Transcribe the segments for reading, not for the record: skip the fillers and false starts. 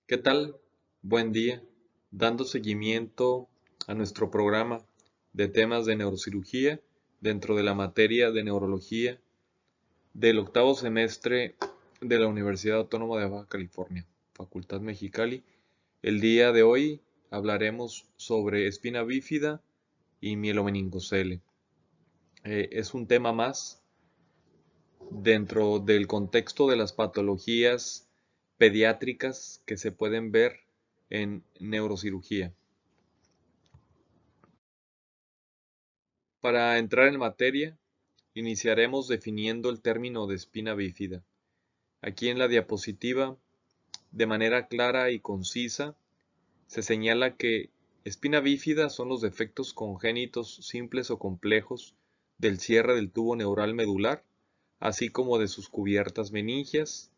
¿Qué tal? Buen día. Dando seguimiento a nuestro programa de temas de neurocirugía dentro de la materia de neurología del octavo semestre de la Universidad Autónoma de Baja California, Facultad Mexicali. El día de hoy hablaremos sobre espina bífida y mielomeningocele. Es un tema más dentro del contexto de las patologías pediátricas que se pueden ver en neurocirugía. Para entrar en materia, iniciaremos definiendo el término de espina bífida. Aquí en la diapositiva, de manera clara y concisa, se señala que espina bífida son los defectos congénitos simples o complejos del cierre del tubo neural medular, así como de sus cubiertas meningias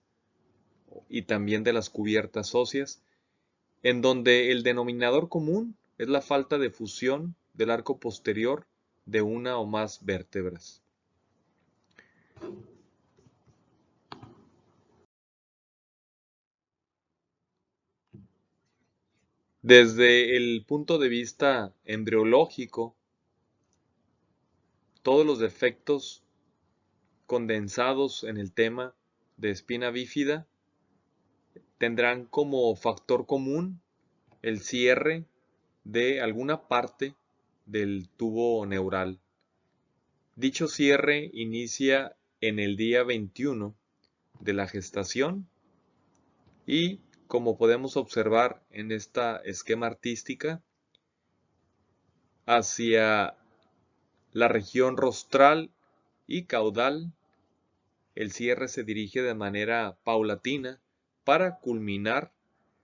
y también de las cubiertas óseas, en donde el denominador común es la falta de fusión del arco posterior de una o más vértebras. Desde el punto de vista embriológico, todos los defectos condensados en el tema de espina bífida tendrán como factor común el cierre de alguna parte del tubo neural. Dicho cierre inicia en el día 21 de la gestación y, como podemos observar en esta esquema artística, hacia la región rostral y caudal, el cierre se dirige de manera paulatina para culminar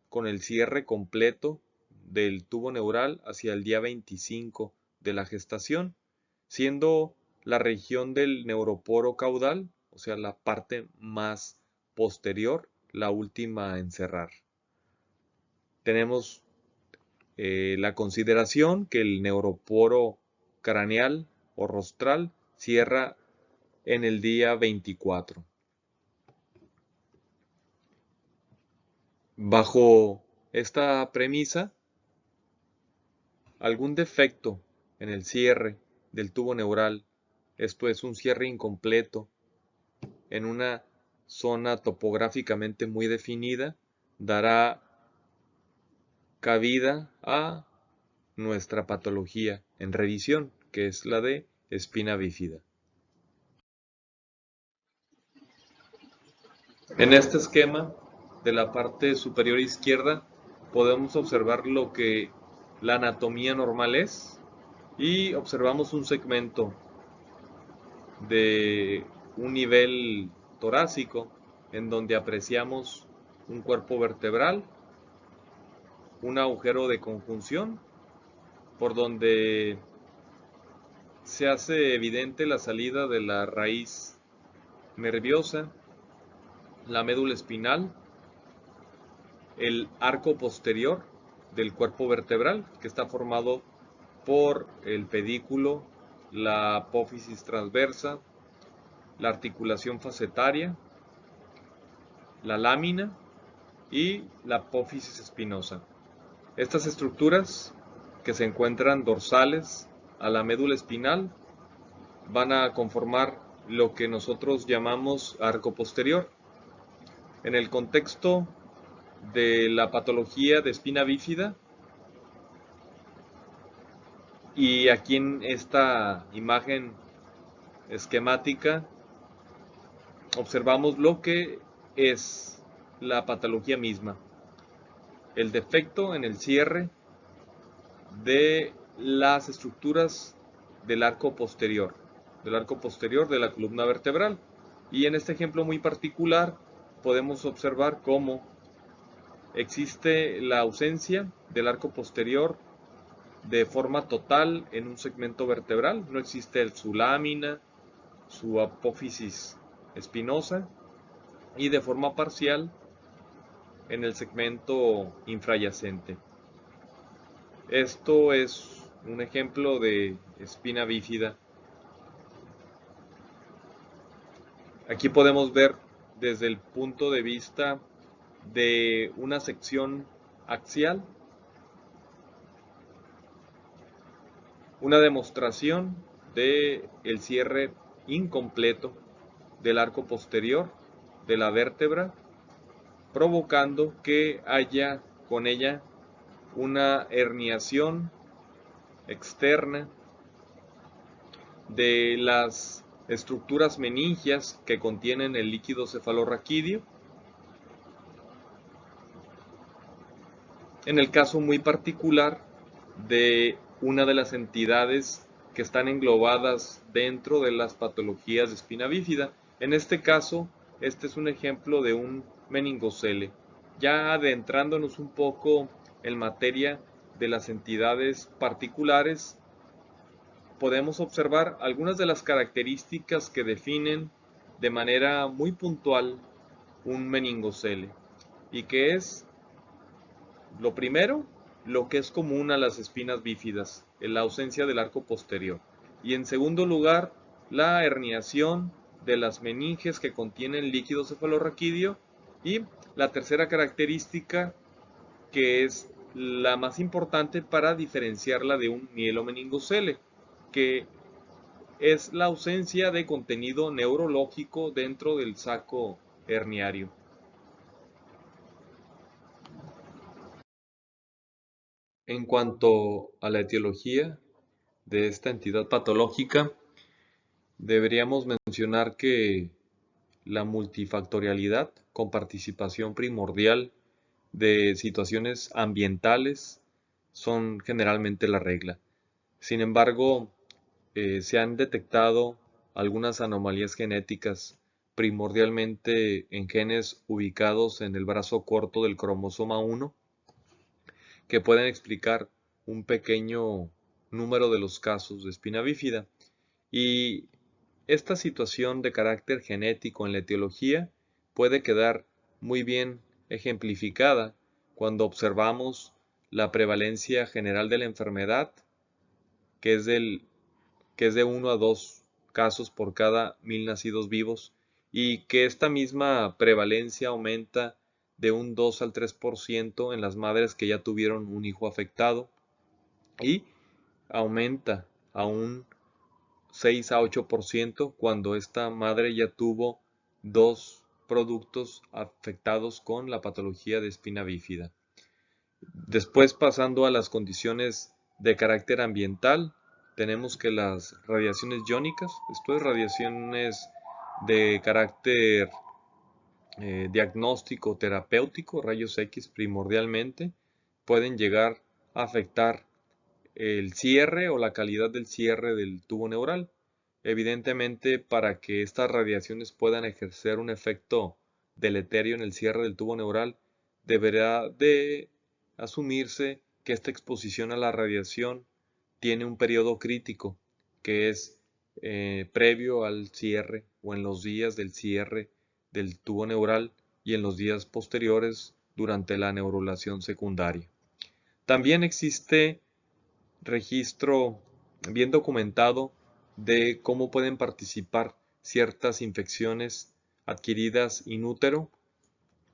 con el cierre completo del tubo neural hacia el día 25 de la gestación, siendo la región del neuroporo caudal, o sea, la parte más posterior, la última en cerrar. Tenemos la consideración que el neuroporo craneal o rostral cierra en el día 24. Bajo esta premisa, algún defecto en el cierre del tubo neural, esto es un cierre incompleto en una zona topográficamente muy definida, dará cabida a nuestra patología en revisión, que es la de espina bífida. En este esquema de la parte superior izquierda podemos observar lo que la anatomía normal es y observamos un segmento de un nivel torácico en donde apreciamos un cuerpo vertebral, un agujero de conjunción por donde se hace evidente la salida de la raíz nerviosa, la médula espinal, el arco posterior del cuerpo vertebral, que está formado por el pedículo, la apófisis transversa, la articulación facetaria, la lámina y la apófisis espinosa. Estas estructuras, que se encuentran dorsales a la médula espinal, van a conformar lo que nosotros llamamos arco posterior. En el contexto de la patología de espina bífida, y aquí en esta imagen esquemática observamos lo que es la patología misma, el defecto en el cierre de las estructuras del arco posterior de la columna vertebral. Y en este ejemplo muy particular podemos observar cómo existe la ausencia del arco posterior de forma total en un segmento vertebral. No existe su lámina, su apófisis espinosa, y de forma parcial en el segmento infrayacente. Esto es un ejemplo de espina bífida. Aquí podemos ver desde el punto de vista de una sección axial, una demostración de el cierre incompleto del arco posterior de la vértebra, provocando que haya con ella una herniación externa de las estructuras meningias que contienen el líquido cefalorraquídeo. En el caso muy particular de una de las entidades que están englobadas dentro de las patologías de espina bífida. En este caso, este es un ejemplo de un meningocele. Ya adentrándonos un poco en materia de las entidades particulares, podemos observar algunas de las características que definen de manera muy puntual un meningocele, y que es, lo primero, lo que es común a las espinas bífidas, la ausencia del arco posterior. Y en segundo lugar, la herniación de las meninges que contienen líquido cefalorraquídeo. Y la tercera característica, que es la más importante para diferenciarla de un mielomeningocele, que es la ausencia de contenido neurológico dentro del saco herniario. En cuanto a la etiología de esta entidad patológica, deberíamos mencionar que la multifactorialidad con participación primordial de situaciones ambientales son generalmente la regla. Sin embargo, se han detectado algunas anomalías genéticas, primordialmente en genes ubicados en el brazo corto del cromosoma 1, que pueden explicar un pequeño número de los casos de espina bífida. Y esta situación de carácter genético en la etiología puede quedar muy bien ejemplificada cuando observamos la prevalencia general de la enfermedad, que es, que es de 1 a 2 casos por cada 1000 nacidos vivos, y que esta misma prevalencia aumenta de un 2 al 3% en las madres que ya tuvieron un hijo afectado, y aumenta a un 6 a 8% cuando esta madre ya tuvo 2 productos afectados con la patología de espina bífida. Después, pasando a las condiciones de carácter ambiental, tenemos que las radiaciones iónicas, esto es radiaciones de carácter diagnóstico terapéutico, rayos X primordialmente, pueden llegar a afectar el cierre o la calidad del cierre del tubo neural. Evidentemente, para que estas radiaciones puedan ejercer un efecto deleterio en el cierre del tubo neural, deberá de asumirse que esta exposición a la radiación tiene un periodo crítico, que es previo al cierre o en los días del cierre del tubo neural y en los días posteriores durante la neurulación secundaria. También existe registro bien documentado de cómo pueden participar ciertas infecciones adquiridas in útero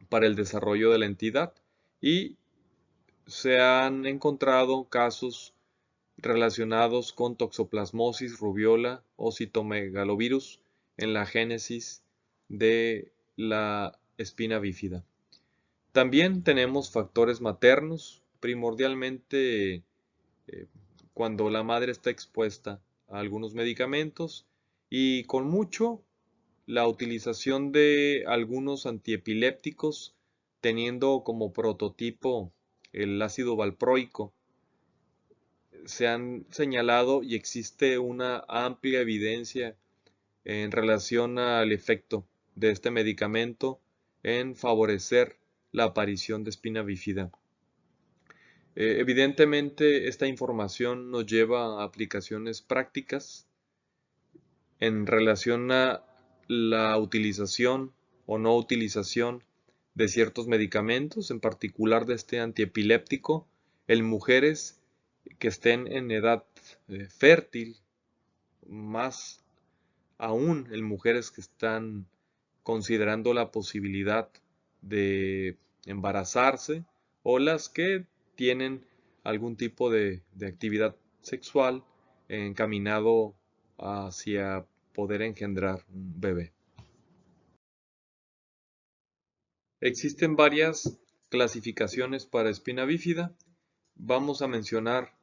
para el desarrollo de la entidad, y se han encontrado casos relacionados con toxoplasmosis, rubiola o citomegalovirus en la génesis de la espina bífida. También tenemos factores maternos, primordialmente cuando la madre está expuesta a algunos medicamentos, y con mucho la utilización de algunos antiepilépticos, teniendo como prototipo el ácido valproico. Se han señalado y existe una amplia evidencia en relación al efecto de este medicamento en favorecer la aparición de espina bífida. Evidentemente, esta información nos lleva a aplicaciones prácticas en relación a la utilización o no utilización de ciertos medicamentos, en particular de este antiepiléptico, en mujeres que estén en edad fértil, más aún en mujeres que están considerando la posibilidad de embarazarse o las que tienen algún tipo de actividad sexual encaminado hacia poder engendrar un bebé. Existen varias clasificaciones para espina bífida. Vamos a mencionar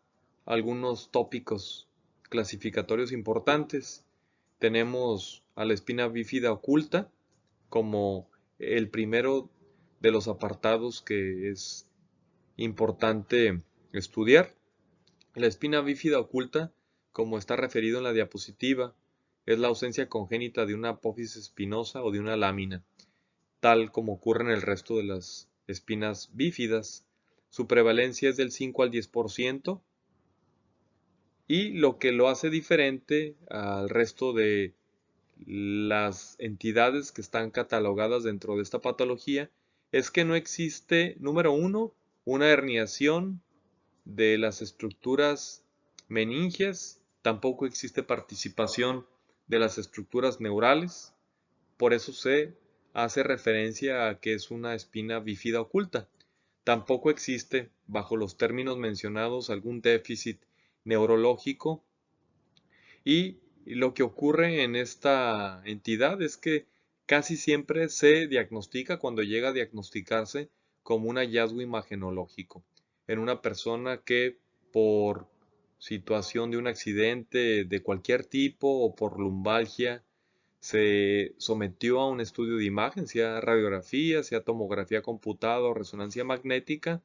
algunos tópicos clasificatorios importantes. Tenemos a la espina bífida oculta como el primero de los apartados que es importante estudiar. La espina bífida oculta, como está referido en la diapositiva, es la ausencia congénita de una apófisis espinosa o de una lámina, tal como ocurre en el resto de las espinas bífidas. Su prevalencia es del 5 al 10%, y lo que lo hace diferente al resto de las entidades que están catalogadas dentro de esta patología es que no existe, número uno, una herniación de las estructuras meningias, tampoco existe participación de las estructuras neurales, por eso se hace referencia a que es una espina bífida oculta. Tampoco existe, bajo los términos mencionados, algún déficit neurológico, y lo que ocurre en esta entidad es que casi siempre se diagnostica, cuando llega a diagnosticarse, como un hallazgo imagenológico en una persona que por situación de un accidente de cualquier tipo o por lumbalgia se sometió a un estudio de imagen, sea radiografía, sea tomografía computada o resonancia magnética,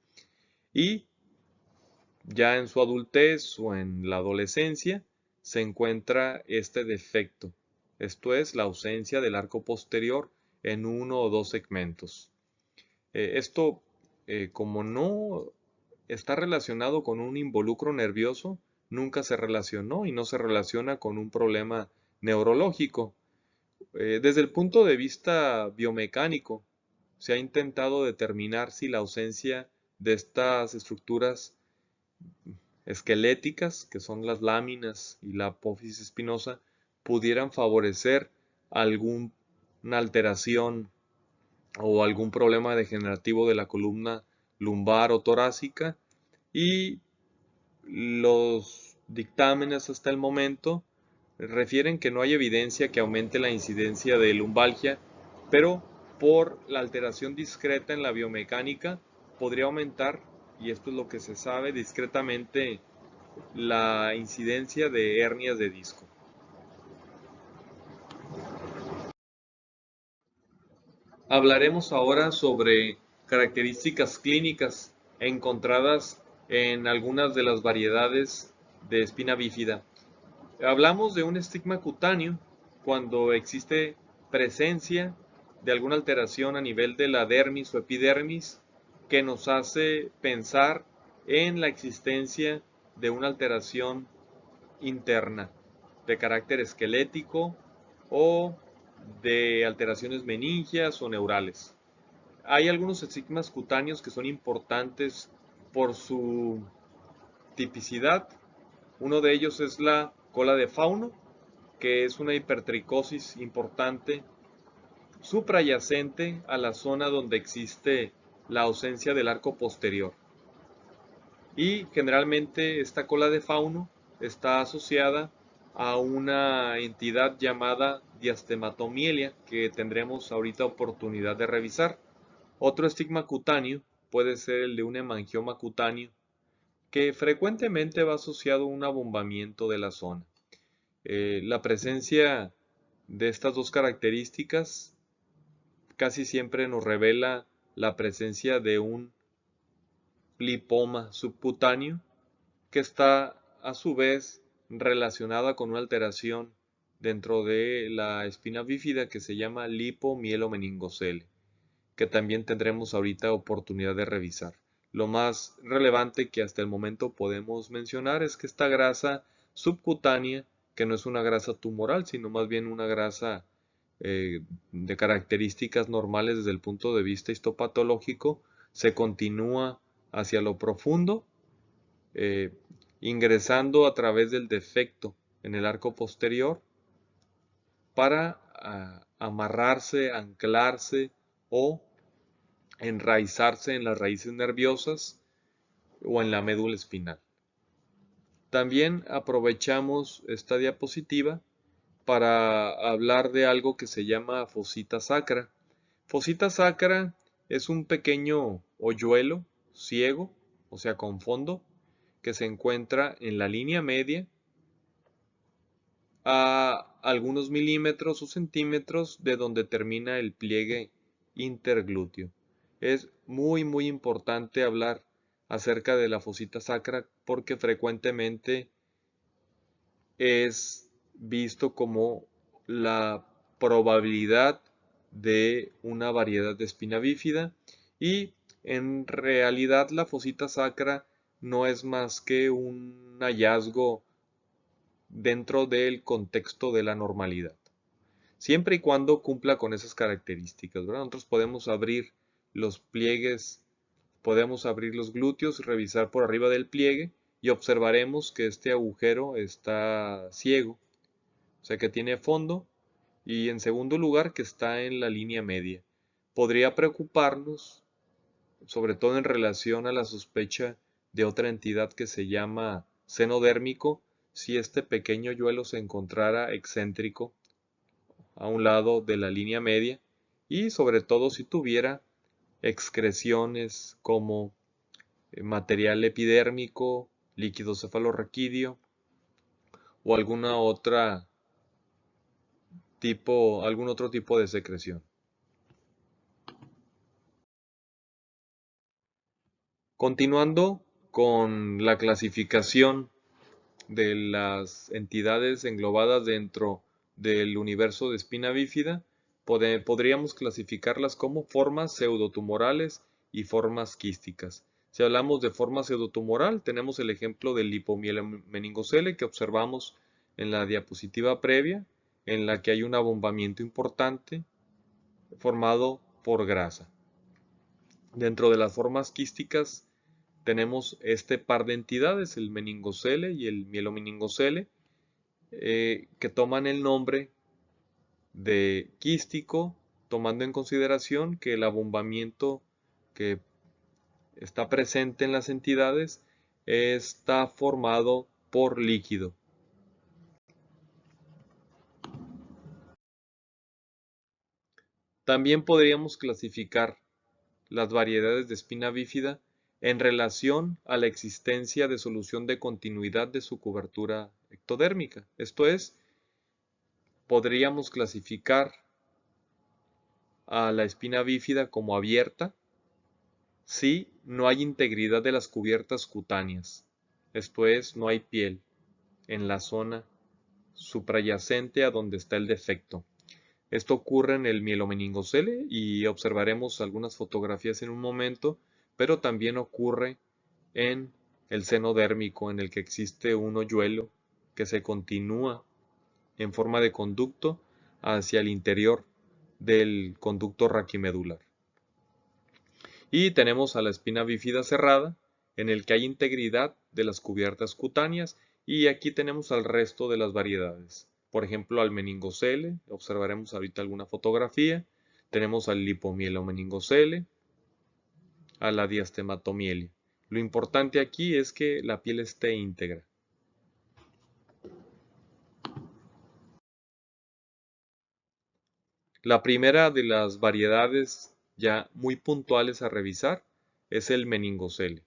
y ya en su adultez o en la adolescencia se encuentra este defecto, esto es la ausencia del arco posterior en uno o dos segmentos. Esto, como no está relacionado con un involucro nervioso, nunca se relacionó y no se relaciona con un problema neurológico. Desde el punto de vista biomecánico, se ha intentado determinar si la ausencia de estas estructuras esqueléticas, que son las láminas y la apófisis espinosa, pudieran favorecer alguna alteración o algún problema degenerativo de la columna lumbar o torácica, y los dictámenes hasta el momento refieren que no hay evidencia que aumente la incidencia de lumbalgia, pero por la alteración discreta en la biomecánica podría aumentar, y esto es lo que se sabe, discretamente la incidencia de hernias de disco. Hablaremos ahora sobre características clínicas encontradas en algunas de las variedades de espina bífida. Hablamos de un estigma cutáneo cuando existe presencia de alguna alteración a nivel de la dermis o epidermis que nos hace pensar en la existencia de una alteración interna de carácter esquelético o de alteraciones meningias o neurales. Hay algunos estigmas cutáneos que son importantes por su tipicidad. Uno de ellos es la cola de fauno, que es una hipertricosis importante suprayacente a la zona donde existe la ausencia del arco posterior. Y generalmente esta cola de fauno está asociada a una entidad llamada diastematomielia, que tendremos ahorita oportunidad de revisar. Otro estigma cutáneo puede ser el de un hemangioma cutáneo, que frecuentemente va asociado a un abombamiento de la zona. La presencia de estas dos características casi siempre nos revela la presencia de un lipoma subcutáneo, que está a su vez relacionada con una alteración dentro de la espina bífida que se llama lipomielonmeningocele, que también tendremos ahorita oportunidad de revisar. Lo más relevante que hasta el momento podemos mencionar es que esta grasa subcutánea, que no es una grasa tumoral, sino más bien una grasa de características normales desde el punto de vista histopatológico, se continúa hacia lo profundo, eh, ingresando a través del defecto en el arco posterior para amarrarse, anclarse o enraizarse en las raíces nerviosas o en la médula espinal. También aprovechamos esta diapositiva para hablar de algo que se llama fosita sacra. Fosita sacra es un pequeño hoyuelo ciego, o sea, con fondo, que se encuentra en la línea media a algunos milímetros o centímetros de donde termina el pliegue interglúteo. Es muy importante hablar acerca de la fosita sacra porque frecuentemente es visto como la probabilidad de una variedad de espina bífida y en realidad la fosita sacra no es más que un hallazgo dentro del contexto de la normalidad, siempre y cuando cumpla con esas características, ¿verdad? Nosotros podemos abrir los pliegues, podemos abrir los glúteos, revisar por arriba del pliegue y observaremos que este agujero está ciego, o sea que tiene fondo, y en segundo lugar que está en la línea media. Podría preocuparnos, sobre todo en relación a la sospecha de otra entidad que se llama seno dérmico, si este pequeño yuelo se encontrara excéntrico a un lado de la línea media y sobre todo si tuviera excreciones como material epidérmico, líquido cefalorraquídeo o algún otro tipo de secreción. Continuando con la clasificación de las entidades englobadas dentro del universo de espina bífida, podríamos clasificarlas como formas pseudotumorales y formas quísticas. Si hablamos de forma pseudotumoral, tenemos el ejemplo del lipomielonmeningocele que observamos en la diapositiva previa, en la que hay un abombamiento importante formado por grasa. Dentro de las formas quísticas tenemos este par de entidades, el meningocele y el mielomeningocele, que toman el nombre de quístico, tomando en consideración que el abombamiento que está presente en las entidades está formado por líquido. También podríamos clasificar las variedades de espina bífida en relación a la existencia de solución de continuidad de su cobertura ectodérmica. Esto es, podríamos clasificar a la espina bífida como abierta si no hay integridad de las cubiertas cutáneas. Esto es, no hay piel en la zona suprayacente a donde está el defecto. Esto ocurre en el mielomeningocele y observaremos algunas fotografías en un momento, pero también ocurre en el seno dérmico, en el que existe un hoyuelo que se continúa en forma de conducto hacia el interior del conducto raquimedular. Y tenemos a la espina bífida cerrada, en el que hay integridad de las cubiertas cutáneas, y aquí tenemos al resto de las variedades. Por ejemplo, al meningocele, observaremos ahorita alguna fotografía. Tenemos al lipomielonmeningocele, a la diastematomielia. Lo importante aquí es que la piel esté íntegra. La primera de las variedades ya muy puntuales a revisar es el meningocele.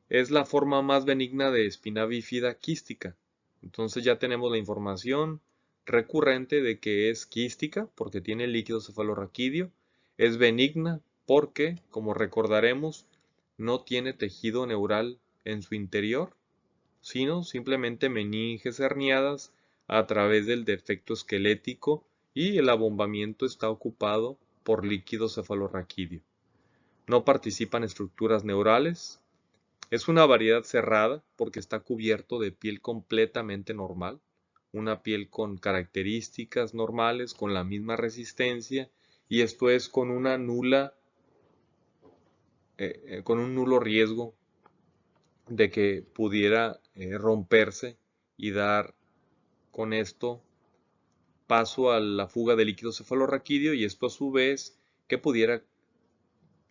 Es la forma más benigna de espina bífida quística. Entonces ya tenemos la información recurrente de que es quística porque tiene líquido cefalorraquídeo. Es benigna porque, como recordaremos, no tiene tejido neural en su interior, sino simplemente meninges herniadas a través del defecto esquelético y el abombamiento está ocupado por líquido cefalorraquídeo. No participan estructuras neurales. Es una variedad cerrada porque está cubierto de piel completamente normal, una piel con características normales, con la misma resistencia, y esto es con una con un nulo riesgo de que pudiera romperse y dar con esto paso a la fuga de líquido cefalorraquídeo y esto a su vez que pudiera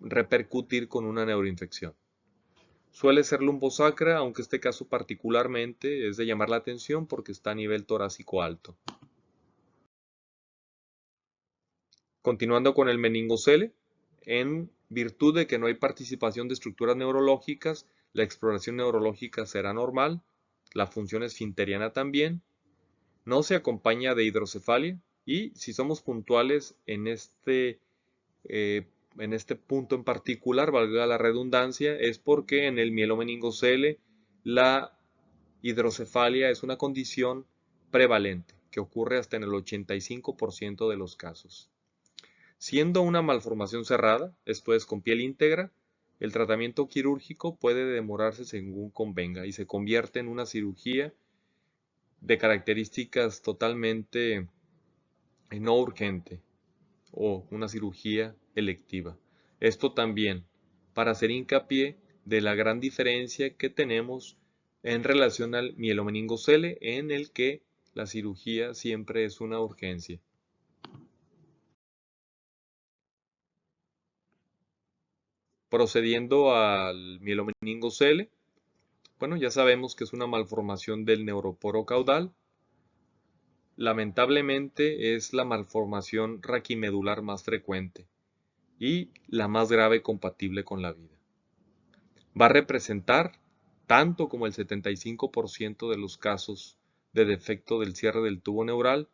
repercutir con una neuroinfección. Suele ser lumbosacra, aunque este caso particularmente es de llamar la atención porque está a nivel torácico alto. Continuando con el meningocele, en virtud de que no hay participación de estructuras neurológicas, la exploración neurológica será normal, la función esfinteriana también, no se acompaña de hidrocefalia y si somos puntuales eh, en este punto en particular, valga la redundancia, es porque en el mielomeningocele la hidrocefalia es una condición prevalente que ocurre hasta en el 85% de los casos. Siendo una malformación cerrada, esto es con piel íntegra, el tratamiento quirúrgico puede demorarse según convenga y se convierte en una cirugía de características totalmente no urgente o una cirugía electiva. Esto también para hacer hincapié de la gran diferencia que tenemos en relación al mielomeningocele, en el que la cirugía siempre es una urgencia. Procediendo al mielomeningocele, bueno, ya sabemos que es una malformación del neuroporo caudal. Lamentablemente es la malformación raquimedular más frecuente y la más grave compatible con la vida. Va a representar tanto como el 75% de los casos de defecto del cierre del tubo neural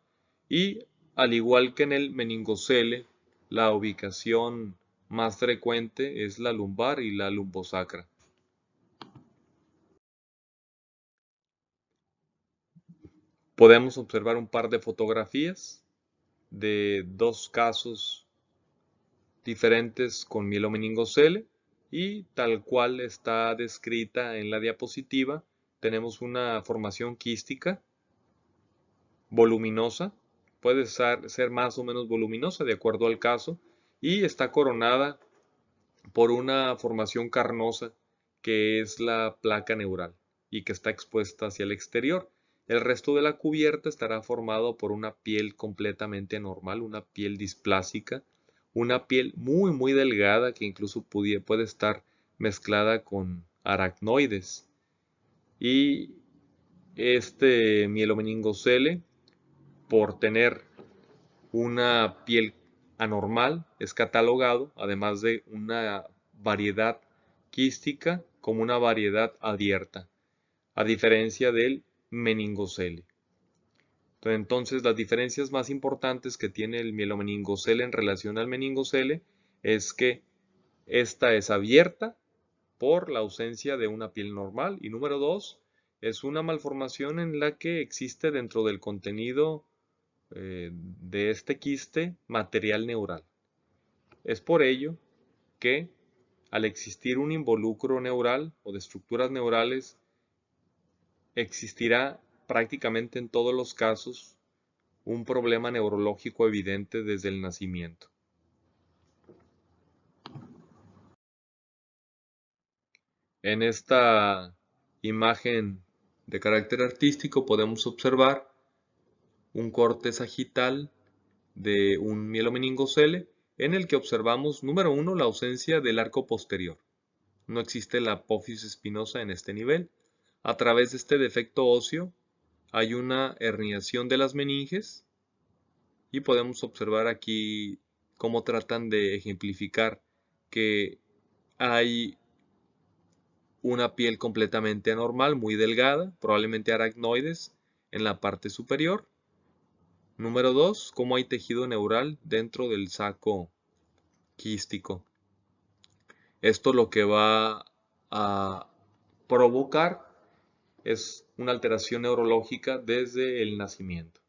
y, al igual que en el meningocele, la ubicación más frecuente es la lumbar y la lumbosacra. Podemos observar un par de fotografías de dos casos diferentes con mielomeningocele y tal cual está descrita en la diapositiva, tenemos una formación quística voluminosa, puede ser más o menos voluminosa de acuerdo al caso, y está coronada por una formación carnosa que es la placa neural y que está expuesta hacia el exterior. El resto de la cubierta estará formado por una piel completamente normal, una piel displásica, una piel muy delgada que incluso puede estar mezclada con aracnoides. Y este mielomeningocele, por tener una piel anormal, es catalogado, además de una variedad quística, como una variedad abierta, a diferencia del meningocele. Entonces, las diferencias más importantes que tiene el mielomeningocele en relación al meningocele es que esta es abierta por la ausencia de una piel normal y número dos, es una malformación en la que existe dentro del contenido de este quiste material neural. Es por ello que al existir un involucro neural o de estructuras neurales, existirá prácticamente en todos los casos un problema neurológico evidente desde el nacimiento. En esta imagen de carácter artístico podemos observar un corte sagital de un mielomeningocele en el que observamos, número uno, la ausencia del arco posterior. No existe la apófisis espinosa en este nivel. A través de este defecto óseo hay una herniación de las meninges y podemos observar aquí cómo tratan de ejemplificar que hay una piel completamente anormal, muy delgada, probablemente aracnoides en la parte superior. Número 2, cómo hay tejido neural dentro del saco quístico. Esto lo que va a provocar es una alteración neurológica desde el nacimiento.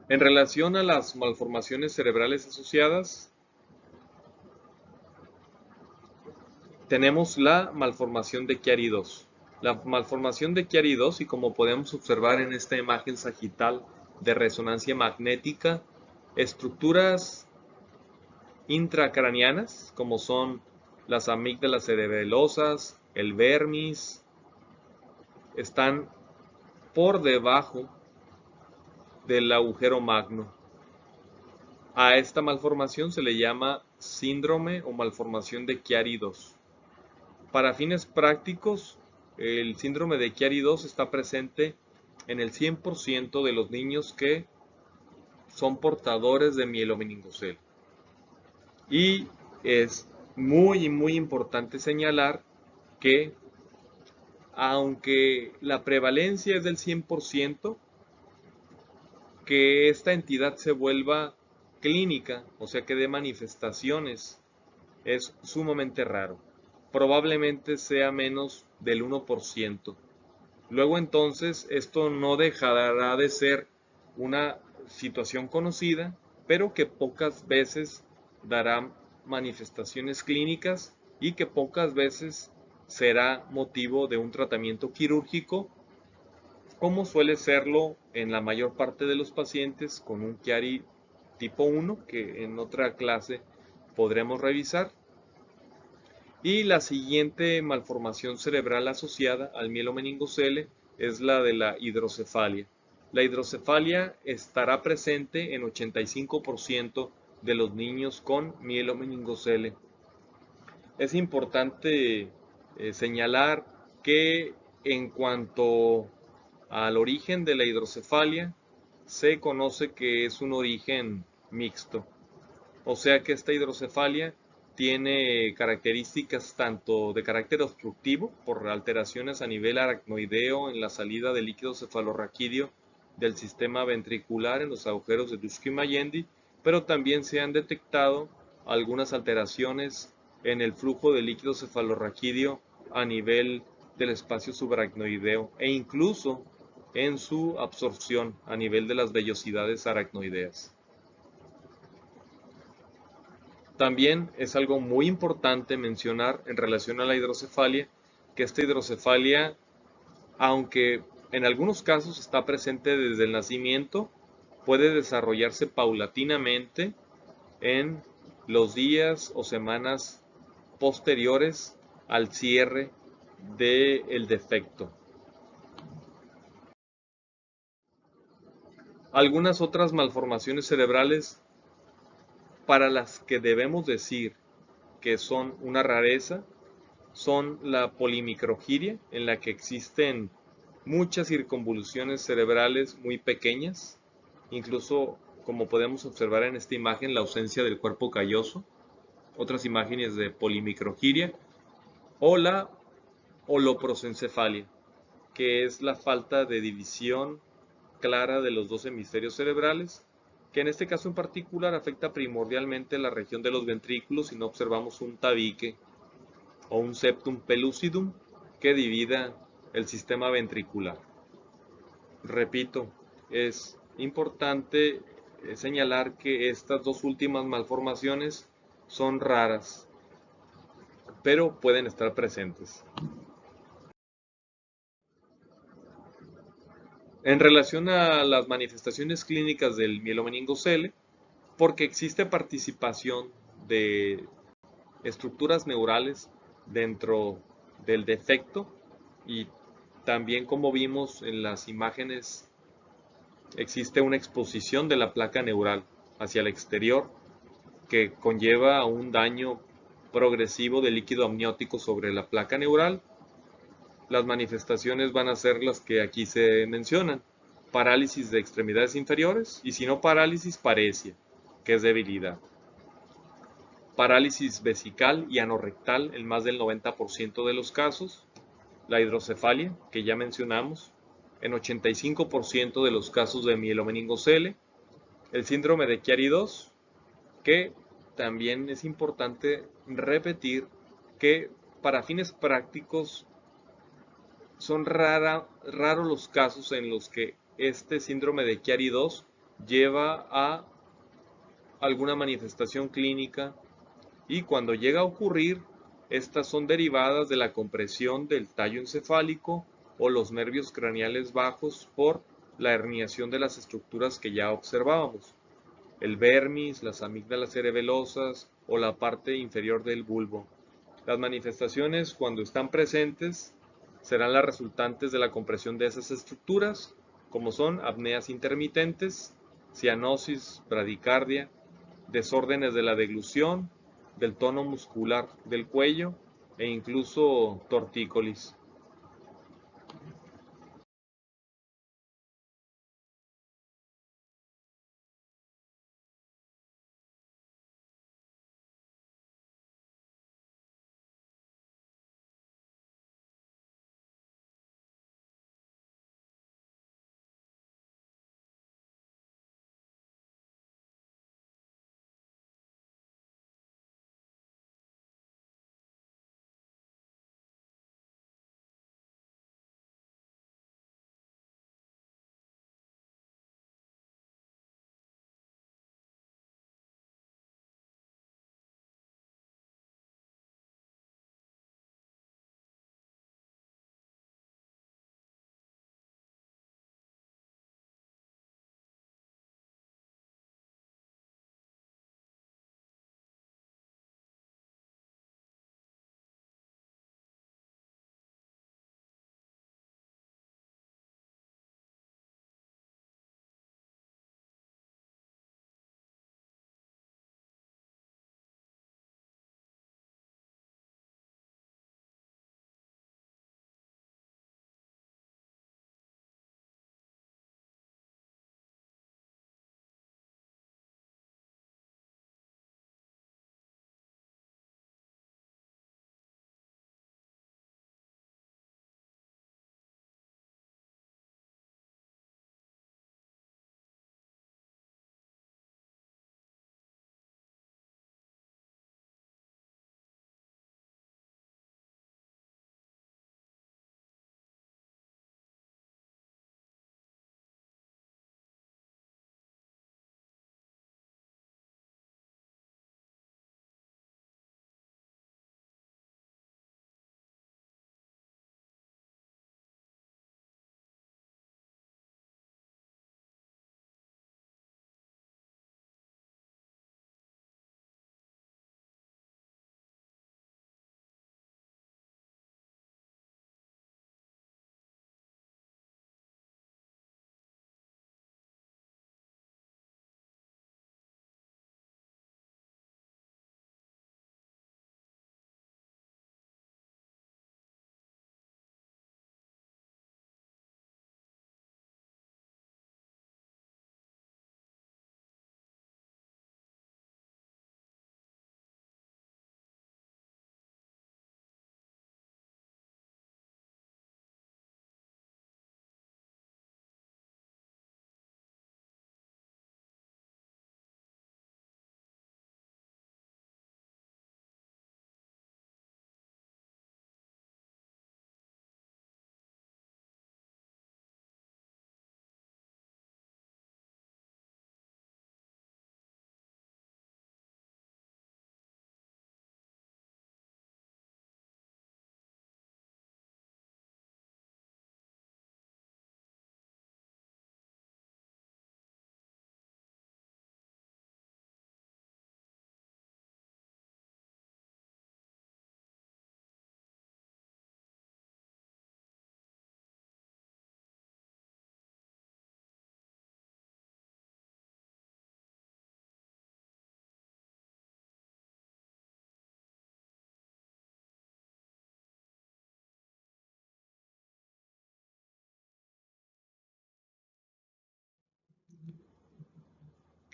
En relación a las malformaciones cerebrales asociadas, tenemos la malformación de Chiari-2. La malformación de Chiari-2, y como podemos observar en esta imagen sagital de resonancia magnética, estructuras intracranianas, como son las amígdalas cerebelosas, el vermis, están por debajo del agujero magno. A esta malformación se le llama síndrome o malformación de Chiari-2. Para fines prácticos, el síndrome de Chiari-2 está presente en el 100% de los niños que son portadores de mielomeningocele. Y es muy importante señalar que aunque la prevalencia es del 100%, que esta entidad se vuelva clínica, o sea que dé manifestaciones, es sumamente raro. Probablemente sea menos del 1%. Luego entonces esto no dejará de ser una situación conocida, pero que pocas veces dará manifestaciones clínicas y que pocas veces será motivo de un tratamiento quirúrgico, como suele serlo en la mayor parte de los pacientes con un Chiari tipo 1, que en otra clase podremos revisar. Y la siguiente malformación cerebral asociada al mielomeningocele es la de la hidrocefalia. La hidrocefalia estará presente en 85% de los niños con mielomeningocele. Es importante señalar que en cuanto al origen de la hidrocefalia, se conoce que es un origen mixto. O sea que esta hidrocefalia tiene características tanto de carácter obstructivo, por alteraciones a nivel aracnoideo en la salida del líquido cefalorraquídeo del sistema ventricular en los agujeros de Dushkin-Mayendi, pero también se han detectado algunas alteraciones en el flujo de líquido cefalorraquídeo a nivel del espacio subaracnoideo e incluso en su absorción a nivel de las vellosidades aracnoideas. También es algo muy importante mencionar en relación a la hidrocefalia, que esta hidrocefalia, aunque en algunos casos está presente desde el nacimiento, puede desarrollarse paulatinamente en los días o semanas posteriores al cierre del defecto. Algunas otras malformaciones cerebrales para las que debemos decir que son una rareza son la polimicrogiria, en la que existen muchas circunvoluciones cerebrales muy pequeñas, incluso como podemos observar en esta imagen la ausencia del cuerpo calloso, otras imágenes de polimicrogiria, o la holoprosencefalia, que es la falta de división clara de los dos hemisferios cerebrales, que en este caso en particular afecta primordialmente la región de los ventrículos si no observamos un tabique o un septum pellucidum que divida el sistema ventricular. Repito, es importante señalar que estas dos últimas malformaciones son raras, pero pueden estar presentes. En relación a las manifestaciones clínicas del mielomeningocele, porque existe participación de estructuras neurales dentro del defecto y también, como vimos en las imágenes, existe una exposición de la placa neural hacia el exterior que conlleva a un daño progresivo del líquido amniótico sobre la placa neural. Las manifestaciones van a ser las que aquí se mencionan: parálisis de extremidades inferiores, y si no parálisis, paresia, que es debilidad. Parálisis vesical y anorrectal en más del 90% de los casos. La hidrocefalia, que ya mencionamos, en 85% de los casos de mielomeningocele. El síndrome de Chiari-2, que también es importante repetir que para fines prácticos son raros los casos en los que este síndrome de Chiari-2 lleva a alguna manifestación clínica y cuando llega a ocurrir, estas son derivadas de la compresión del tallo encefálico o los nervios craneales bajos por la herniación de las estructuras que ya observábamos, el vermis, las amígdalas cerebelosas o la parte inferior del bulbo. Las manifestaciones, cuando están presentes, serán las resultantes de la compresión de esas estructuras, como son apneas intermitentes, cianosis, bradicardia, desórdenes de la deglución, del tono muscular del cuello e incluso tortícolis.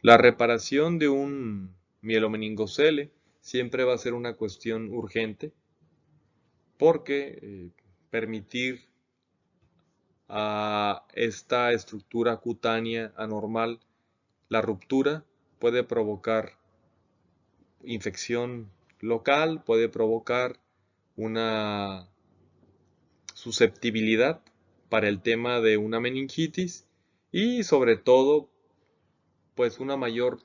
La reparación de un mielomeningocele siempre va a ser una cuestión urgente porque permitir a esta estructura cutánea anormal la ruptura puede provocar infección local, puede provocar una susceptibilidad para el tema de una meningitis y sobre todo pues una mayor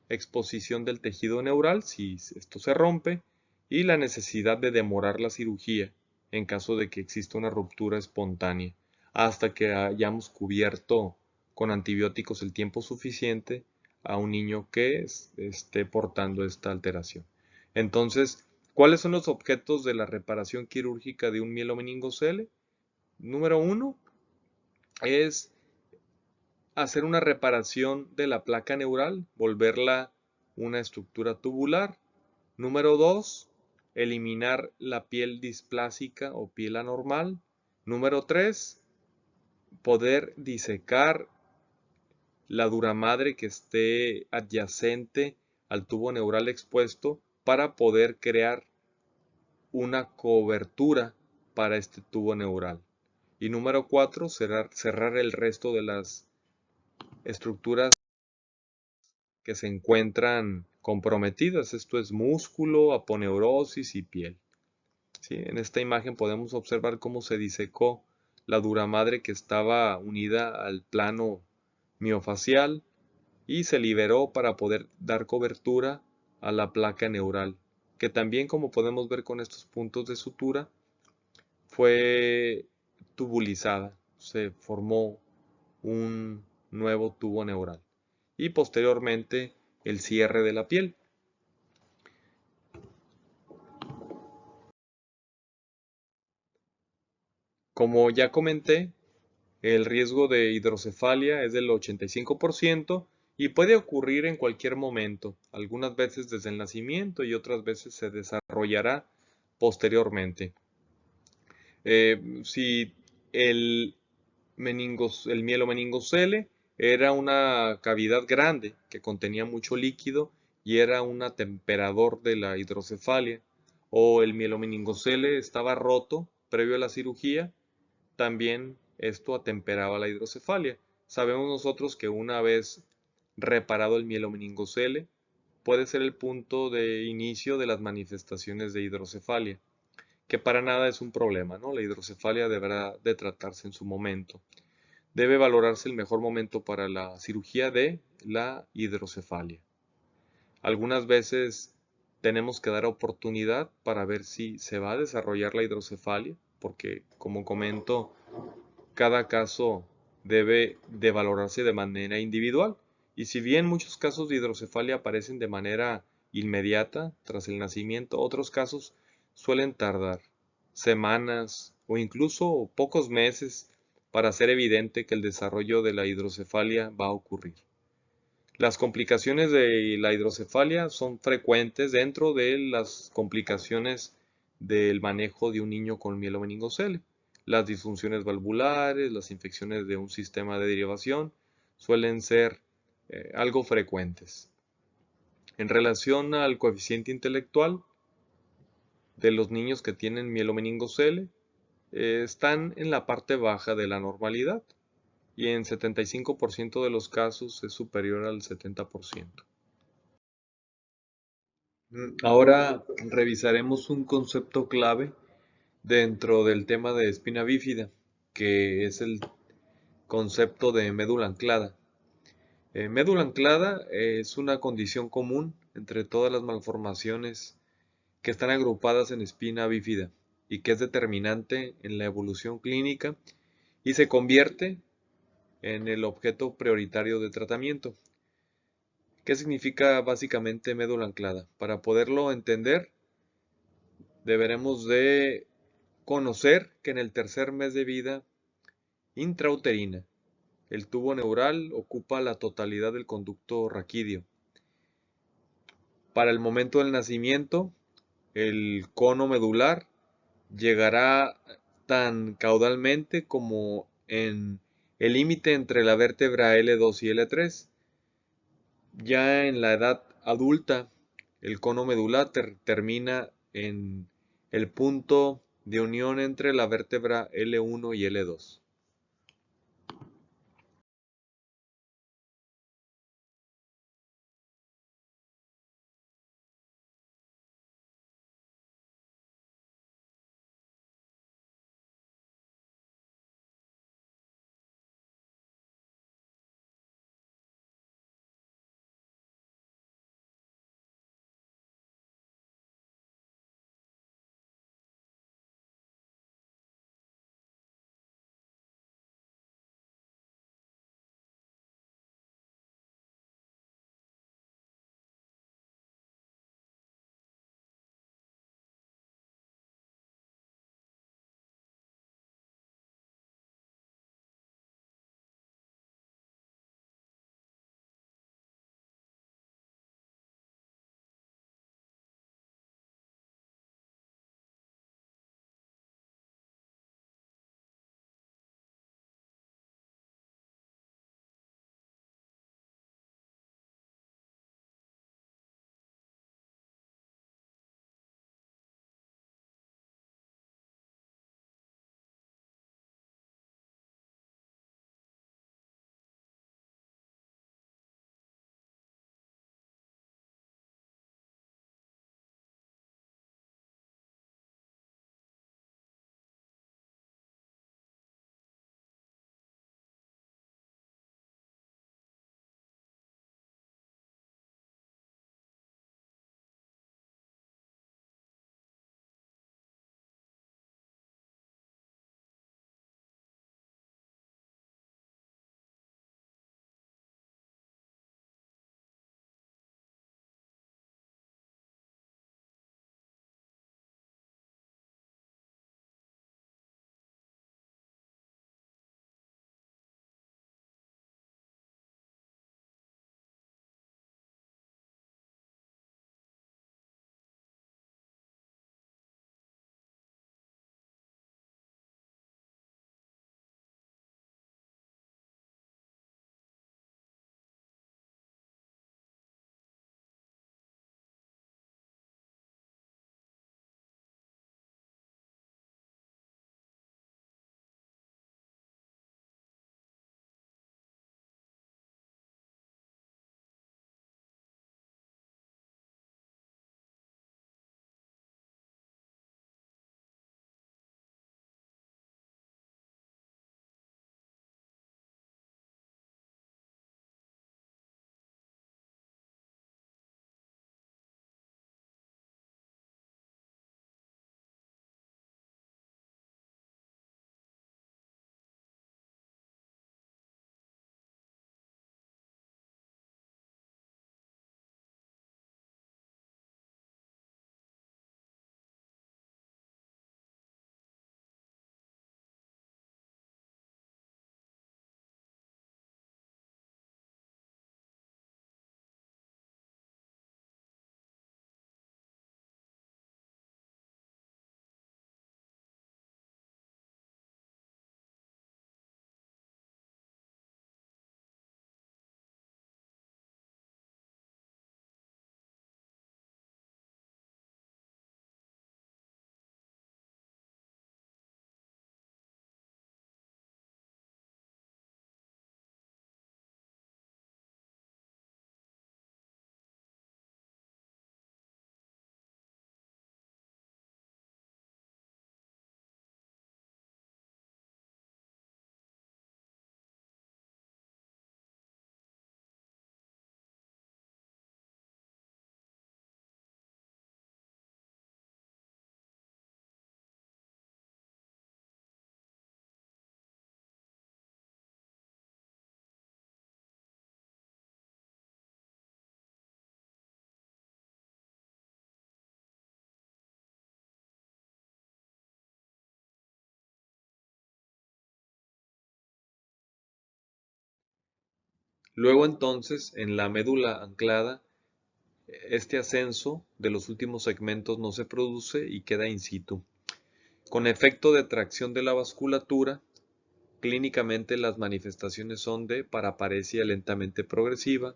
exposición del tejido neural si esto se rompe y la necesidad de demorar la cirugía en caso de que exista una ruptura espontánea hasta que hayamos cubierto con antibióticos el tiempo suficiente a un niño que esté portando esta alteración. Entonces, ¿cuáles son los objetos de la reparación quirúrgica de un mielomeningocele? Número uno es hacer una reparación de la placa neural, volverla una estructura tubular. Número 2, eliminar la piel displásica o piel anormal. Número 3, poder disecar la duramadre que esté adyacente al tubo neural expuesto para poder crear una cobertura para este tubo neural. Y número 4, cerrar el resto de las estructuras que se encuentran comprometidas. Esto es músculo, aponeurosis y piel. ¿Sí? En esta imagen podemos observar cómo se disecó la duramadre que estaba unida al plano miofacial y se liberó para poder dar cobertura a la placa neural, que también, como podemos ver con estos puntos de sutura, fue tubulizada. Se formó un nuevo tubo neural y posteriormente el cierre de la piel. Como ya comenté, el riesgo de hidrocefalia es del 85% y puede ocurrir en cualquier momento, algunas veces desde el nacimiento y otras veces se desarrollará posteriormente. Si el el mielomeningocele era una cavidad grande que contenía mucho líquido y era un atemperador de la hidrocefalia, o el mielomeningocele estaba roto previo a la cirugía, también esto atemperaba la hidrocefalia. Sabemos nosotros que una vez reparado el mielomeningocele, puede ser el punto de inicio de las manifestaciones de hidrocefalia, que para nada es un problema, ¿no? La hidrocefalia deberá de tratarse en su momento. Debe valorarse el mejor momento para la cirugía de la hidrocefalia. Algunas veces tenemos que dar oportunidad para ver si se va a desarrollar la hidrocefalia, porque como comento, cada caso debe de valorarse de manera individual. Y si bien muchos casos de hidrocefalia aparecen de manera inmediata tras el nacimiento, otros casos suelen tardar semanas o incluso pocos meses para hacer evidente que el desarrollo de la hidrocefalia va a ocurrir. Las complicaciones de la hidrocefalia son frecuentes dentro de las complicaciones del manejo de un niño con mielomeningocele. Las disfunciones valvulares, las infecciones de un sistema de derivación suelen ser algo frecuentes. En relación al coeficiente intelectual de los niños que tienen mielomeningocele, están en la parte baja de la normalidad y en 75% de los casos es superior al 70%. Ahora revisaremos un concepto clave dentro del tema de espina bífida, que es el concepto de médula anclada. Médula anclada es una condición común entre todas las malformaciones que están agrupadas en espina bífida y que es determinante en la evolución clínica y se convierte en el objeto prioritario de tratamiento. ¿Qué significa básicamente médula anclada? Para poderlo entender, deberemos de conocer que en el tercer mes de vida intrauterina, el tubo neural ocupa la totalidad del conducto raquídeo. Para el momento del nacimiento, el cono medular llegará tan caudalmente como en el límite entre la vértebra L2 y L3. Ya en la edad adulta, el cono medular termina en el punto de unión entre la vértebra L1 y L2. Luego entonces, en la médula anclada, este ascenso de los últimos segmentos no se produce y queda in situ. Con efecto de tracción de la vasculatura, clínicamente las manifestaciones son de paraparesia lentamente progresiva,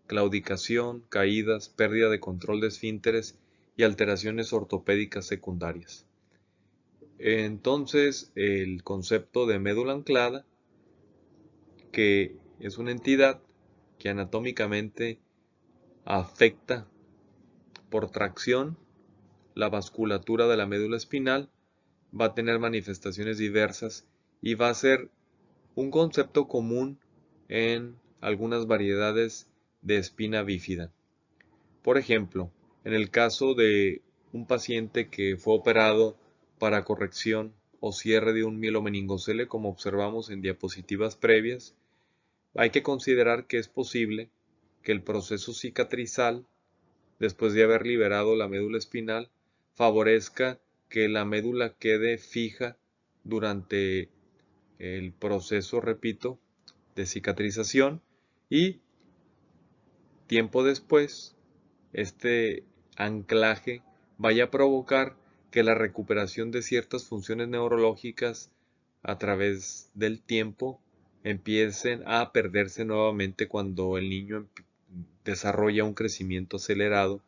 claudicación, caídas, pérdida de control de esfínteres y alteraciones ortopédicas secundarias. Entonces, el concepto de médula anclada, que es una entidad que anatómicamente afecta por tracción la vasculatura de la médula espinal, va a tener manifestaciones diversas y va a ser un concepto común en algunas variedades de espina bífida. Por ejemplo, en el caso de un paciente que fue operado para corrección o cierre de un mielomeningocele, como observamos en diapositivas previas, hay que considerar que es posible que el proceso cicatrizal, después de haber liberado la médula espinal, favorezca que la médula quede fija durante el proceso, repito, de cicatrización y tiempo después este anclaje vaya a provocar que la recuperación de ciertas funciones neurológicas a través del tiempo empiecen a perderse nuevamente cuando el niño desarrolla un crecimiento acelerado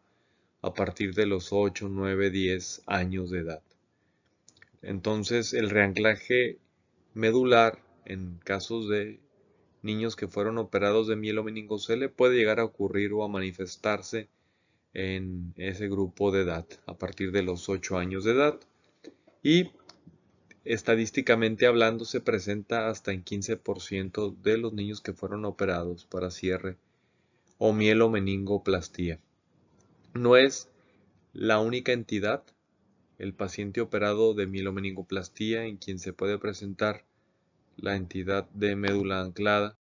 a partir de los 8, 9, 10 años de edad. Entonces el reanclaje medular en casos de niños que fueron operados de mielomeningocele puede llegar a ocurrir o a manifestarse en ese grupo de edad a partir de los 8 años de edad y estadísticamente hablando se presenta hasta en 15% de los niños que fueron operados para cierre o mielomeningoplastía. No es la única entidad, el paciente operado de mielomeningoplastía en quien se puede presentar la entidad de médula anclada.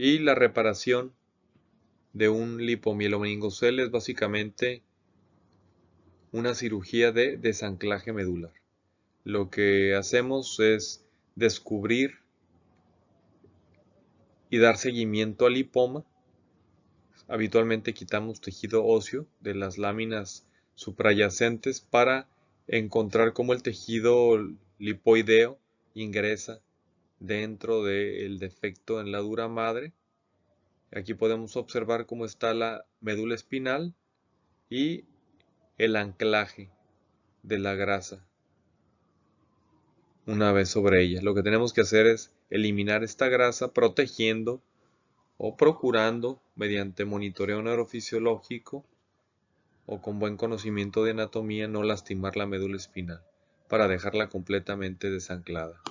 Y la reparación de un lipomieloningocele es básicamente una cirugía de desanclaje medular. Lo que hacemos es descubrir y dar seguimiento al lipoma. Habitualmente quitamos tejido óseo de las láminas suprayacentes para encontrar cómo el tejido lipoideo ingresa dentro del defecto en la dura madre. Aquí podemos observar cómo está la médula espinal y el anclaje de la grasa una vez sobre ella. Lo que tenemos que hacer es eliminar esta grasa protegiendo o procurando mediante monitoreo neurofisiológico o con buen conocimiento de anatomía no lastimar la médula espinal para dejarla completamente desanclada.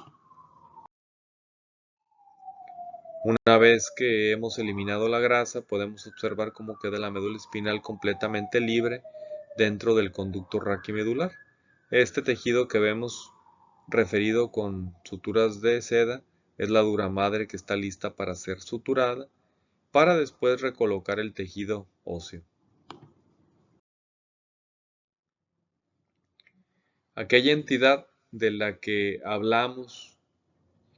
Una vez que hemos eliminado la grasa, podemos observar cómo queda la médula espinal completamente libre dentro del conducto raquimedular. Este tejido que vemos referido con suturas de seda es la dura madre que está lista para ser suturada para después recolocar el tejido óseo. Aquella entidad de la que hablamos,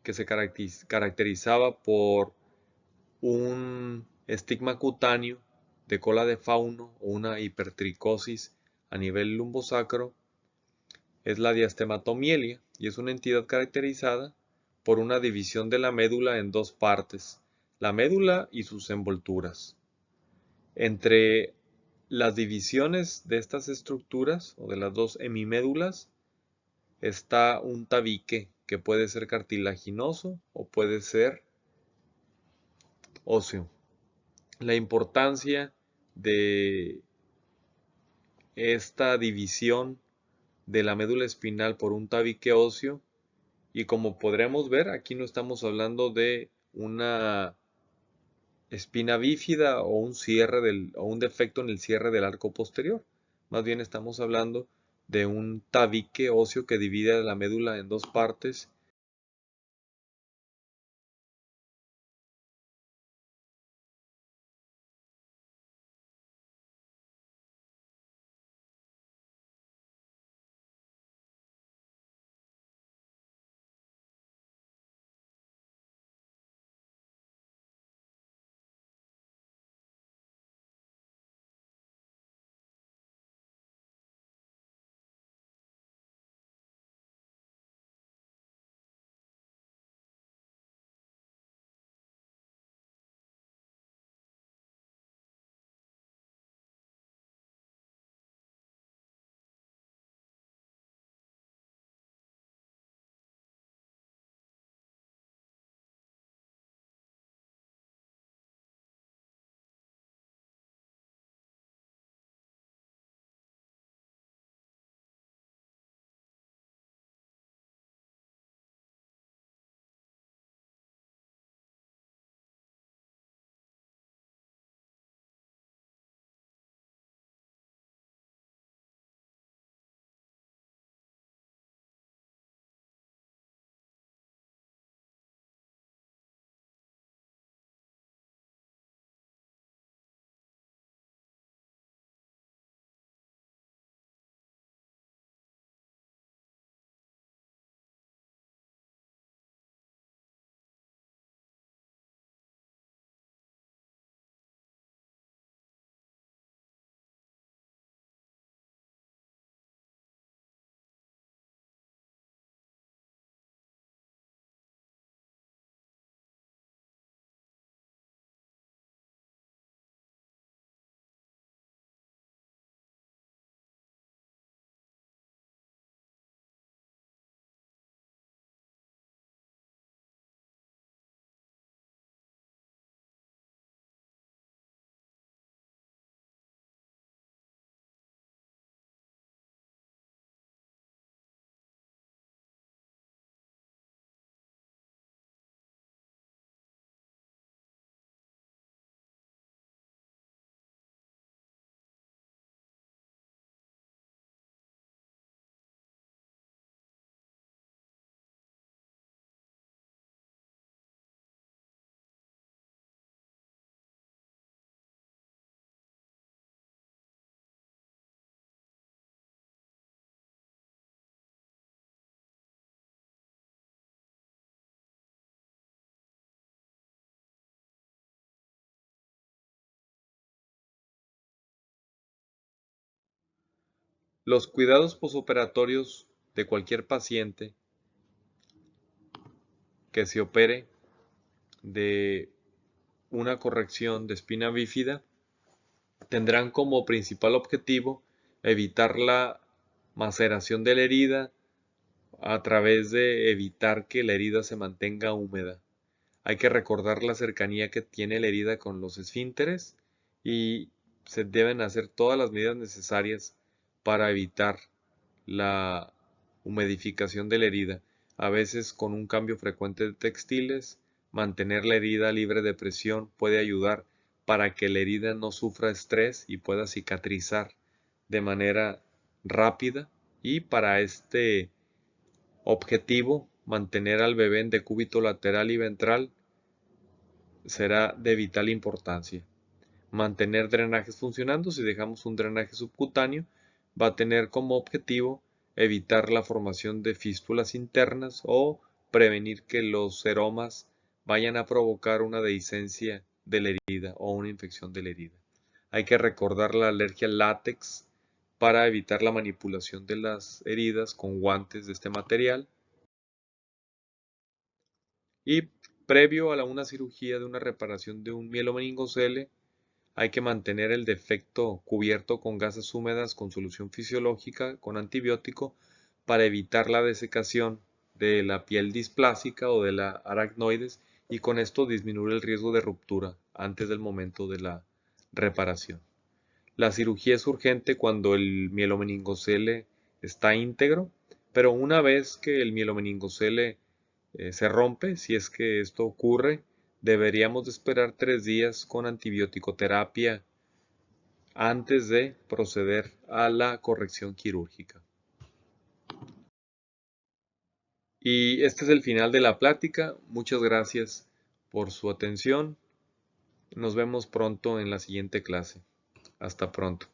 que se caracterizaba por un estigma cutáneo de cola de fauno o una hipertricosis a nivel lumbosacro, es la diastematomielia y es una entidad caracterizada por una división de la médula en dos partes, la médula y sus envolturas. Entre las divisiones de estas estructuras o de las dos hemimédulas está un tabique que puede ser cartilaginoso o puede ser óseo. La importancia de esta división de la médula espinal por un tabique óseo, y como podremos ver, aquí no estamos hablando de una espina bífida o un defecto en el cierre del arco posterior. Más bien estamos hablando de un tabique óseo que divide la médula en dos partes Los cuidados posoperatorios de cualquier paciente que se opere de una corrección de espina bífida tendrán como principal objetivo evitar la maceración de la herida a través de evitar que la herida se mantenga húmeda. Hay que recordar la cercanía que tiene la herida con los esfínteres y se deben hacer todas las medidas necesarias para evitar la humidificación de la herida. A veces con un cambio frecuente de textiles, mantener la herida libre de presión puede ayudar para que la herida no sufra estrés y pueda cicatrizar de manera rápida, y para este objetivo mantener al bebé en decúbito lateral y ventral será de vital importancia. Mantener drenajes funcionando. Si dejamos un drenaje subcutáneo, va a tener como objetivo evitar la formación de fístulas internas o prevenir que los seromas vayan a provocar una dehiscencia de la herida o una infección de la herida. Hay que recordar la alergia al látex para evitar la manipulación de las heridas con guantes de este material. Y previo a una cirugía de una reparación de un mielomeningocele, hay que mantener el defecto cubierto con gasas húmedas con solución fisiológica con antibiótico para evitar la desecación de la piel displásica o de la aracnoides, y con esto disminuir el riesgo de ruptura antes del momento de la reparación. La cirugía es urgente cuando el mielomeningocele está íntegro, pero una vez que el mielomeningocele se rompe, si es que esto ocurre, deberíamos de esperar 3 días con antibiótico-terapia antes de proceder a la corrección quirúrgica. Y este es el final de la plática. Muchas gracias por su atención. Nos vemos pronto en la siguiente clase. Hasta pronto.